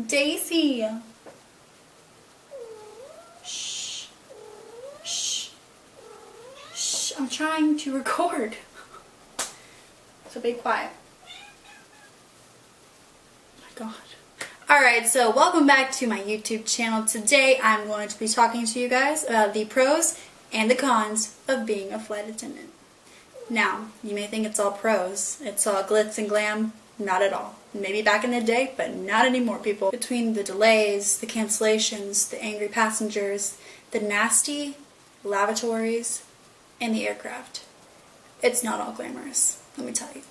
Daisy. Shh. Shh. Shh. I'm trying to record. So be quiet. Oh my God. Alright, so welcome back to my YouTube channel. Today I'm going to be talking to you guys about the pros and the cons of being a flight attendant. Now, you may think it's all pros. It's all glitz and glam. Not at all. Maybe back in the day, but not anymore, people. Between the delays, the cancellations, the angry passengers, the nasty lavatories, and the aircraft, it's not all glamorous, let me tell you.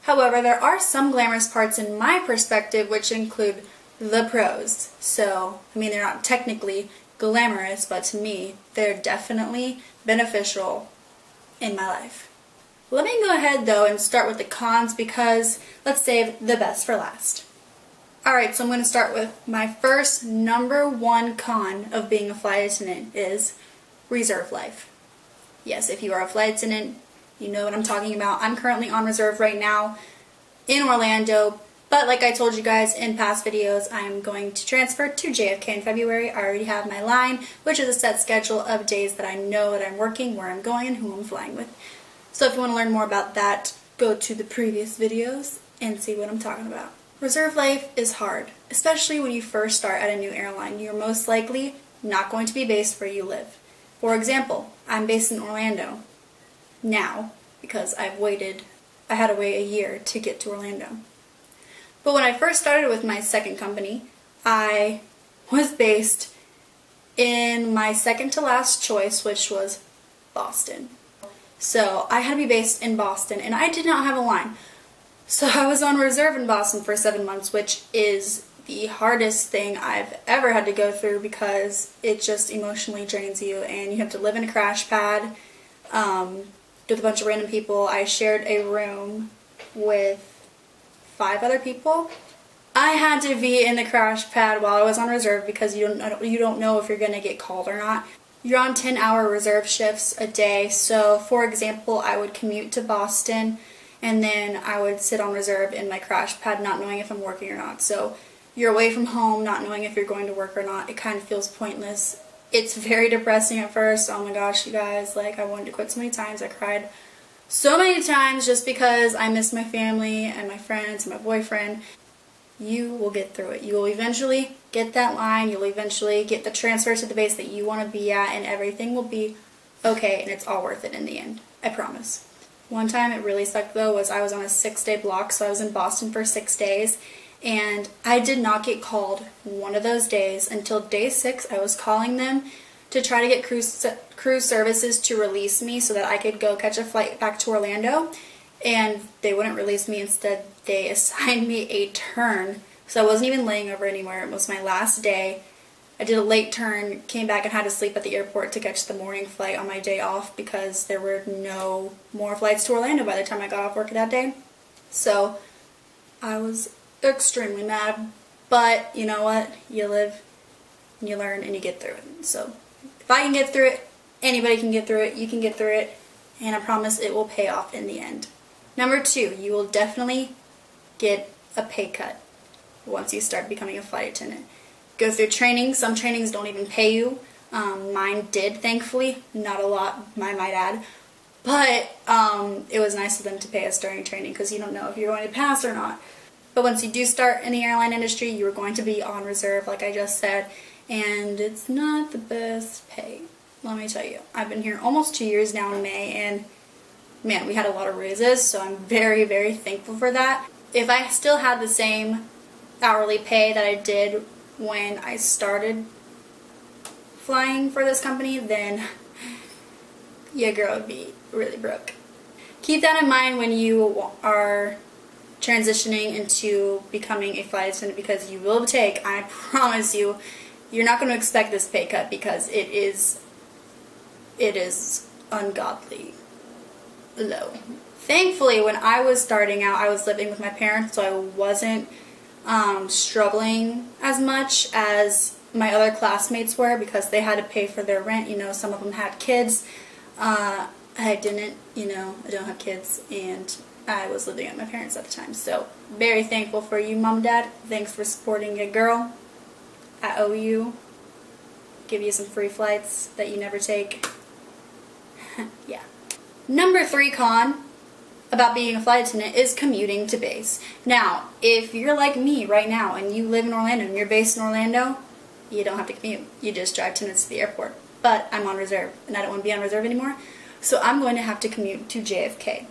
However, there are some glamorous parts in my perspective, which include the pros. So, I mean, they're not technically glamorous, but to me, they're definitely beneficial in my life. Let me go ahead though and start with the cons because let's save the best for last. Alright, so I'm going to start with my first number one con of being a flight attendant is reserve life. Yes, if you are a flight attendant, you know what I'm talking about. I'm currently on reserve right now in Orlando, but like I told you guys in past videos, I'm going to transfer to JFK in February. I already have my line, which is a set schedule of days that I know that I'm working, where I'm going, and who I'm flying with. So if you want to learn more about that, go to the previous videos and see what I'm talking about. Reserve life is hard, especially when you first start at a new airline. You're most likely not going to be based where you live. For example, I'm based in Orlando now because I had to wait a year to get to Orlando. But when I first started with my second company, I was based in my second to last choice, which was Boston. So I had to be based in Boston, and I did not have a line. So I was on reserve in Boston for 7 months, which is the hardest thing I've ever had to go through because it just emotionally drains you, and you have to live in a crash pad with a bunch of random people. I shared a room with 5 other people. I had to be in the crash pad while I was on reserve because you don't know if you're going to get called or not. You're on 10-hour reserve shifts a day. So, for example, I would commute to Boston and then I would sit on reserve in my crash pad not knowing if I'm working or not. So, you're away from home not knowing if you're going to work or not. It kind of feels pointless. It's very depressing at first. Oh my gosh, you guys, like I wanted to quit so many times. I cried so many times just because I missed my family and my friends and my boyfriend. You will get through it. You will eventually get that line. You'll eventually get the transfer to the base that you want to be at, and everything will be okay, and it's all worth it in the end. I promise. One time it really sucked though was I was on a 6-day block, so I was in Boston for 6 days, and I did not get called one of those days until day 6. I was calling them to try to get cruise services to release me so that I could go catch a flight back to Orlando. And they wouldn't release me. Instead, they assigned me a turn. So I wasn't even laying over anywhere. It was my last day. I did a late turn, came back and had to sleep at the airport to catch the morning flight on my day off because there were no more flights to Orlando by the time I got off work that day. So I was extremely mad. But you know what? You live and you learn and you get through it. So if I can get through it, anybody can get through it. You can get through it. And I promise it will pay off in the end. Number 2, you will definitely get a pay cut once you start becoming a flight attendant. Go through training. Some trainings don't even pay you. Mine did, thankfully. Not a lot, I might add. But it was nice of them to pay us during training because you don't know if you're going to pass or not. But once you do start in the airline industry, you are going to be on reserve, like I just said. And it's not the best pay. Let me tell you. I've been here almost 2 years now in May, and man, we had a lot of raises, so I'm very, very thankful for that. If I still had the same hourly pay that I did when I started flying for this company, then your girl would be really broke. Keep that in mind when you are transitioning into becoming a flight attendant because you will take, I promise you, you're not going to expect this pay cut because it is ungodly low. Thankfully, when I was starting out, I was living with my parents, so I wasn't struggling as much as my other classmates were because they had to pay for their rent. You know, some of them had kids. I didn't, you know, I don't have kids, and I was living at my parents' at the time. So very thankful for you, Mom, Dad. Thanks for supporting a girl at OU. Give you some free flights that you never take. Yeah. Number 3 con about being a flight attendant is commuting to base. Now, if you're like me right now and you live in Orlando and you're based in Orlando, you don't have to commute. You just drive 10 minutes to the airport. But I'm on reserve and I don't want to be on reserve anymore, so I'm going to have to commute to JFK.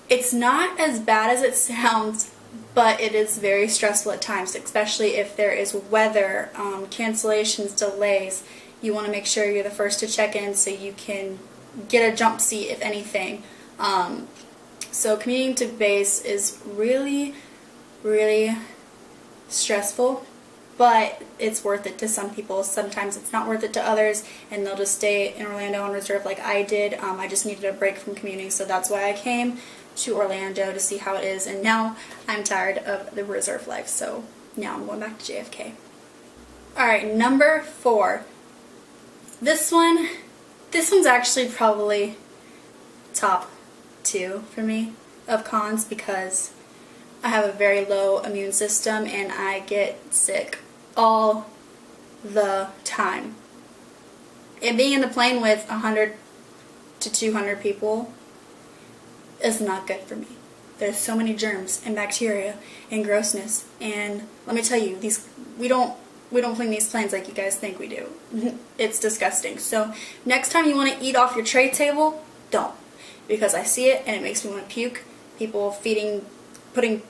It's not as bad as it sounds, but it is very stressful at times, especially if there is weather, cancellations, delays. You want to make sure you're the first to check in so you can get a jump seat if anything. So commuting to base is really, really stressful, but it's worth it to some people. Sometimes it's not worth it to others, and they'll just stay in Orlando on reserve like I did. I just needed a break from commuting, so that's why I came to Orlando to see how it is, and now I'm tired of the reserve life, so now I'm going back to JFK. Alright, number 4. This one's actually probably top 2 for me of cons, because I have a very low immune system and I get sick all the time. And being in the plane with 100 to 200 people is not good for me. There's so many germs and bacteria and grossness, and let me tell you, we don't clean these planes like you guys think we do. It's disgusting. So next time you want to eat off your tray table, don't, because I see it and it makes me want to puke. People putting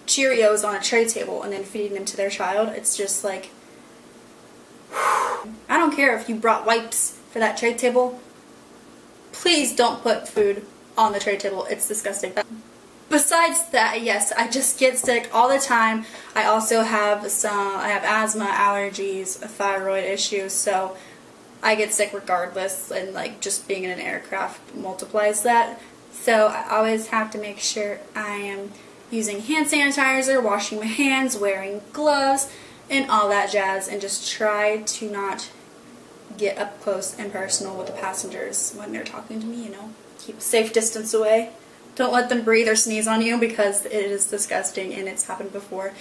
Cheerios on a tray table and then feeding them to their child. It's just like, I don't care if you brought wipes for that tray table. Please don't put food on the tray table. It's disgusting. Besides that, yes, I just get sick all the time. I also have I have asthma, allergies, a thyroid issue, so I get sick regardless, and like just being in an aircraft multiplies that. So I always have to make sure I am using hand sanitizer, washing my hands, wearing gloves, and all that jazz, and just try to not get up close and personal with the passengers when they're talking to me, you know. Keep a safe distance away. Don't let them breathe or sneeze on you, because it is disgusting and it's happened before.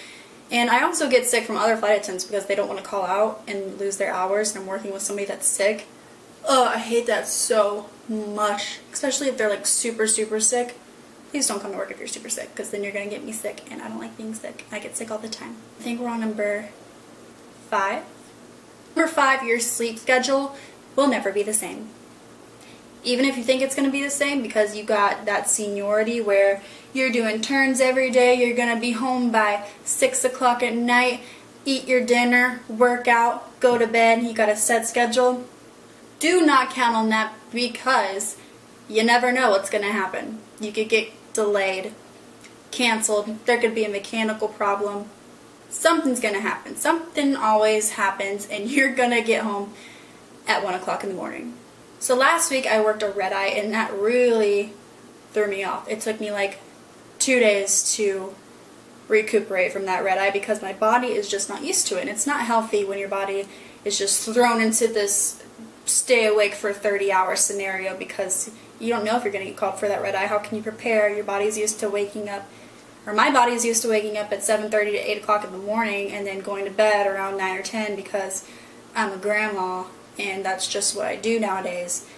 And I also get sick from other flight attendants because they don't want to call out and lose their hours, and I'm working with somebody that's sick. Oh, I hate that so much, especially if they're like super, super sick. Please don't come to work if you're super sick, because then you're going to get me sick, and I don't like being sick. I get sick all the time. I think we're on number 5. Number 5, your sleep schedule will never be the same. Even if you think it's going to be the same, because you got that seniority where you're doing turns every day, you're going to be home by 6 o'clock at night, eat your dinner, work out, go to bed, you got a set schedule. Do not count on that, because you never know what's going to happen. You could get delayed, canceled, there could be a mechanical problem. Something's going to happen. Something always happens, and you're going to get home at 1 o'clock in the morning. So last week I worked a red eye, and that really threw me off. It took me like 2 days to recuperate from that red eye, because my body is just not used to it. And it's not healthy when your body is just thrown into this stay awake for 30-hour scenario, because you don't know if you're going to get called for that red eye. How can you prepare? Your body's used to waking up, or my body's used to waking up at 7:30 to 8 o'clock in the morning and then going to bed around 9 or 10, because I'm a grandma and that's just what I do nowadays.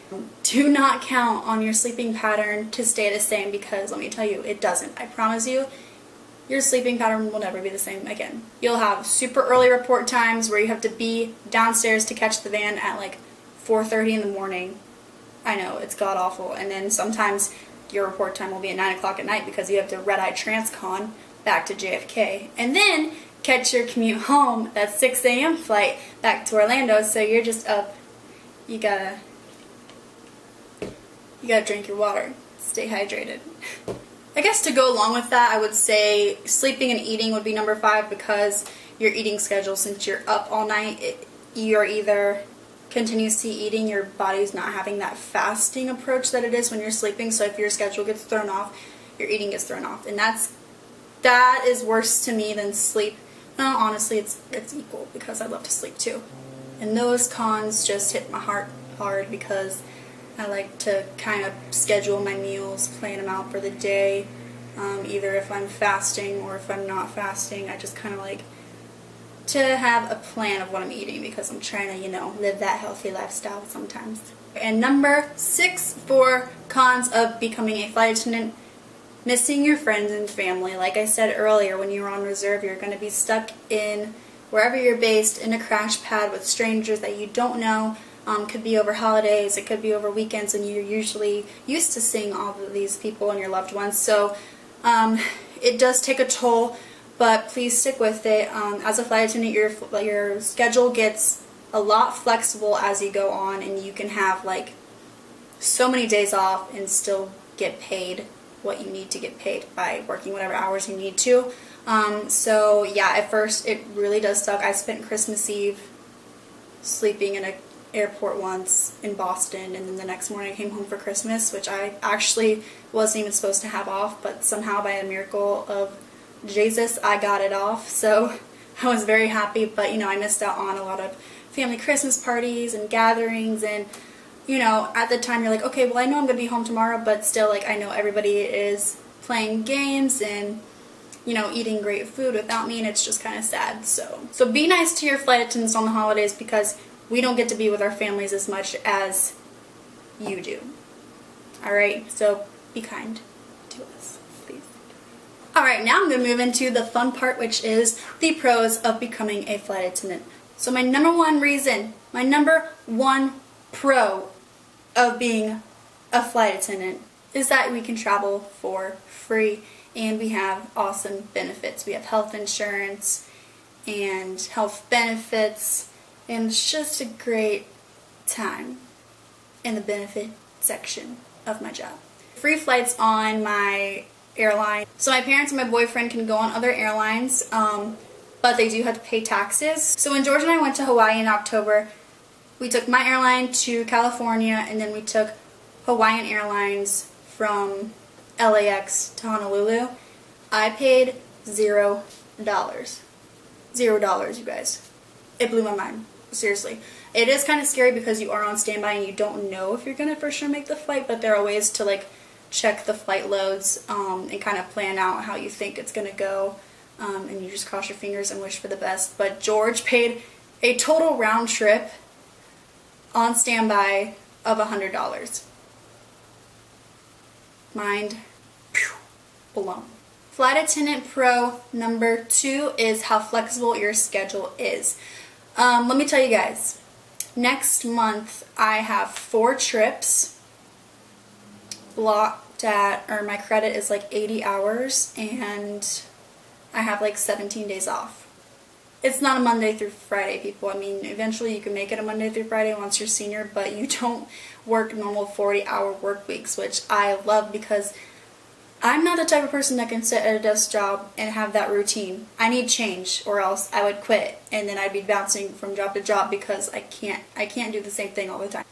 Do not count on your sleeping pattern to stay the same, because let me tell you, it doesn't. I promise you, your sleeping pattern will never be the same again. You'll have super early report times where you have to be downstairs to catch the van at like 4:30 in the morning. I know, it's god awful. And then sometimes your report time will be at 9 o'clock at night, because you have to red-eye transcon back to JFK. And then catch your commute home, that 6 a.m. flight back to Orlando, so you're just up. You gotta drink your water. Stay hydrated. I guess to go along with that, I would say sleeping and eating would be number 5, because your eating schedule, since you're up all night, you're either continuously eating, your body's not having that fasting approach that it is when you're sleeping, so if your schedule gets thrown off, your eating gets thrown off, and that is worse to me than sleep. No, honestly, it's equal, because I love to sleep too. And those cons just hit my heart hard, because I like to kind of schedule my meals, plan them out for the day, either if I'm fasting or if I'm not fasting. I just kind of like to have a plan of what I'm eating because I'm trying to, live that healthy lifestyle sometimes. And number 6 for cons of becoming a flight attendant, missing your friends and family. Like I said earlier, when you're on reserve, you're going to be stuck in wherever you're based in a crash pad with strangers that you don't know. Could be over holidays, it could be over weekends, and you're usually used to seeing all of these people and your loved ones. So it does take a toll, but please stick with it. As a flight attendant, your schedule gets a lot flexible as you go on, and you can have like so many days off and still get paid what you need to get paid by working whatever hours you need to. So yeah, at first it really does suck. I spent Christmas Eve sleeping in an airport once in Boston, and then the next morning I came home for Christmas, which I actually wasn't even supposed to have off, but somehow by a miracle of Jesus I got it off, so I was very happy. But I missed out on a lot of family Christmas parties and gatherings, and at the time you're like, okay, well I know I'm gonna be home tomorrow, but still, like, I know everybody is playing games and eating great food without me, and it's just kind of sad. So be nice to your flight attendants on the holidays, because we don't get to be with our families as much as you do. Alright, so be kind to us, please. Alright, now I'm going to move into the fun part, which is the pros of becoming a flight attendant. So my number one pro of being a flight attendant is that we can travel for free, and we have awesome benefits. We have health insurance and health benefits, and it's just a great time in the benefit section of my job. Free flights on my airline. So my parents and my boyfriend can go on other airlines, but they do have to pay taxes. So when George and I went to Hawaii in October, we took my airline to California, and then we took Hawaiian Airlines from LAX to Honolulu. I paid $0. $0, you guys. It blew my mind. Seriously. It is kind of scary because you are on standby and you don't know if you're going to for sure make the flight, but there are ways to like check the flight loads and kind of plan out how you think it's going to go, and you just cross your fingers and wish for the best. But George paid a total round trip on standby of $100. Mind blown. Flight attendant pro number 2 is how flexible your schedule is. Let me tell you guys, next month I have 4 trips blocked or my credit is like 80 hours, and I have like 17 days off. It's not a Monday through Friday, people. I mean, eventually you can make it a Monday through Friday once you're senior, but you don't work normal 40-hour work weeks, which I love because I'm not the type of person that can sit at a desk job and have that routine. I need change, or else I would quit, and then I'd be bouncing from job to job because I can't do the same thing all the time.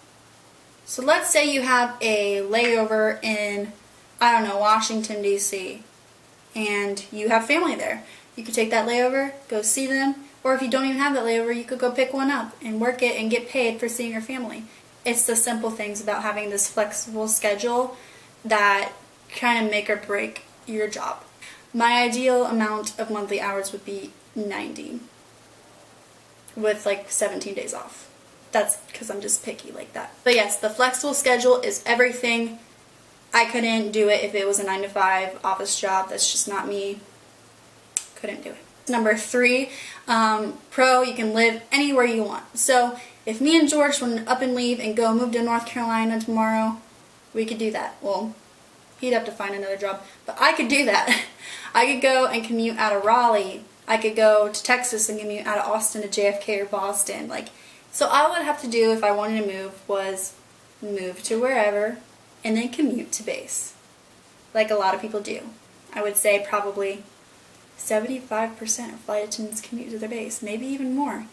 So let's say you have a layover in, I don't know, Washington, D.C., and you have family there. You could take that layover, go see them, or if you don't even have that layover, you could go pick one up and work it and get paid for seeing your family. It's the simple things about having this flexible schedule that kind of make or break your job. My ideal amount of monthly hours would be 90 with like 17 days off. That's because I'm just picky like that. But yes, the flexible schedule is everything. I couldn't do it if it was a 9-to-5 office job. That's just not me. Couldn't do it. Number 3, pro, you can live anywhere you want. So if me and George want to up and leave and go move to North Carolina tomorrow, we could do that. Well, he'd have to find another job, but I could do that. I could go and commute out of Raleigh. I could go to Texas and commute out of Austin to JFK or Boston. So all I would have to do if I wanted to move was move to wherever and then commute to base, like a lot of people do. I would say probably 75% of flight attendants commute to their base, maybe even more.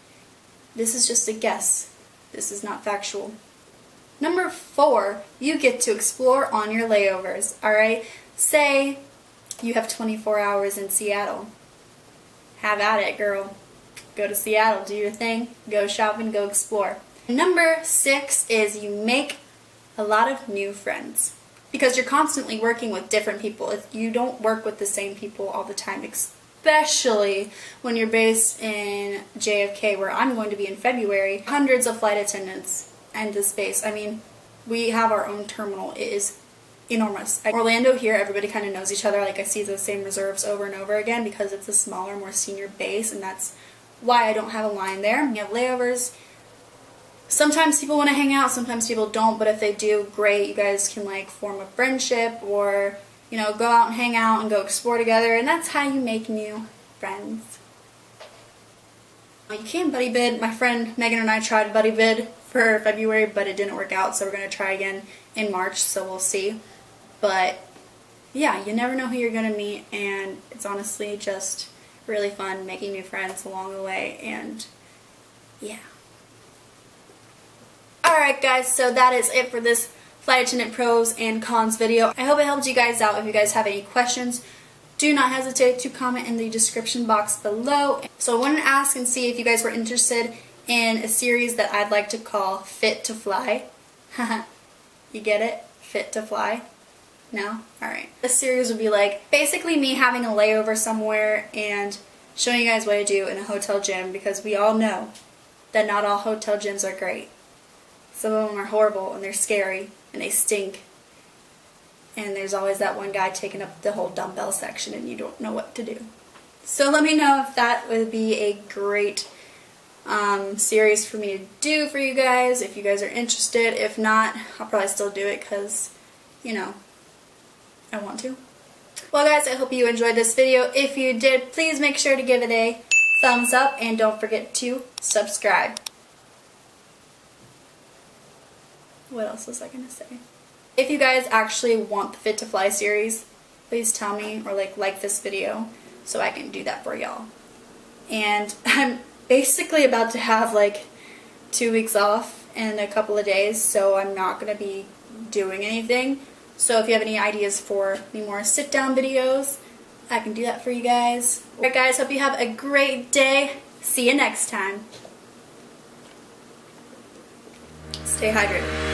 This is just a guess. This is not factual. Number 4, you get to explore on your layovers, alright? Say you have 24 hours in Seattle. Have at it, girl. Go to Seattle, do your thing, go shopping, go explore. Number 6 is you make a lot of new friends. because you're constantly working with different people. If you don't work with the same people all the time, especially when you're based in JFK, where I'm going to be in February. Hundreds of flight attendants and this base. I mean, we have our own terminal. It is enormous. Orlando here, everybody kind of knows each other. Like, I see the same reserves over and over again because it's a smaller, more senior base, and that's why I don't have a line there. We have layovers. Sometimes people want to hang out, sometimes people don't, but if they do, great. You guys can like form a friendship, or you know, go out and hang out and go explore together, and that's how you make new friends. You can buddy bid. My friend Megan and I tried buddy bid for February, but it didn't work out, so we're going to try again in March, so we'll see. But yeah, you never know who you're going to meet, and it's honestly just really fun making new friends along the way, and yeah. Alright guys, so that is it for this flight attendant pros and cons video. I hope it helped you guys out. If you guys have any questions, do not hesitate to comment in the description box below. So I wanted to ask and see if you guys were interested in a series that I'd like to call Fit to Fly. You get it? Fit to Fly? No? Alright. This series would be like basically me having a layover somewhere and showing you guys what I do in a hotel gym, because we all know that not all hotel gyms are great. Some of them are horrible and they're scary and they stink. And there's always that one guy taking up the whole dumbbell section and you don't know what to do. So let me know if that would be a great series for me to do for you guys, if you guys are interested. If not, I'll probably still do it because, you know, I want to. Well guys, I hope you enjoyed this video. If you did, please make sure to give it a thumbs up and don't forget to subscribe. What else was I going to say? If you guys actually want the Fit to Fly series, please tell me, or like this video so I can do that for y'all. And I'm basically about to have like 2 weeks off in a couple of days, so I'm not going to be doing anything. So if you have any ideas for any more sit down videos, I can do that for you guys. Alright guys, hope you have a great day. See you next time. Stay hydrated.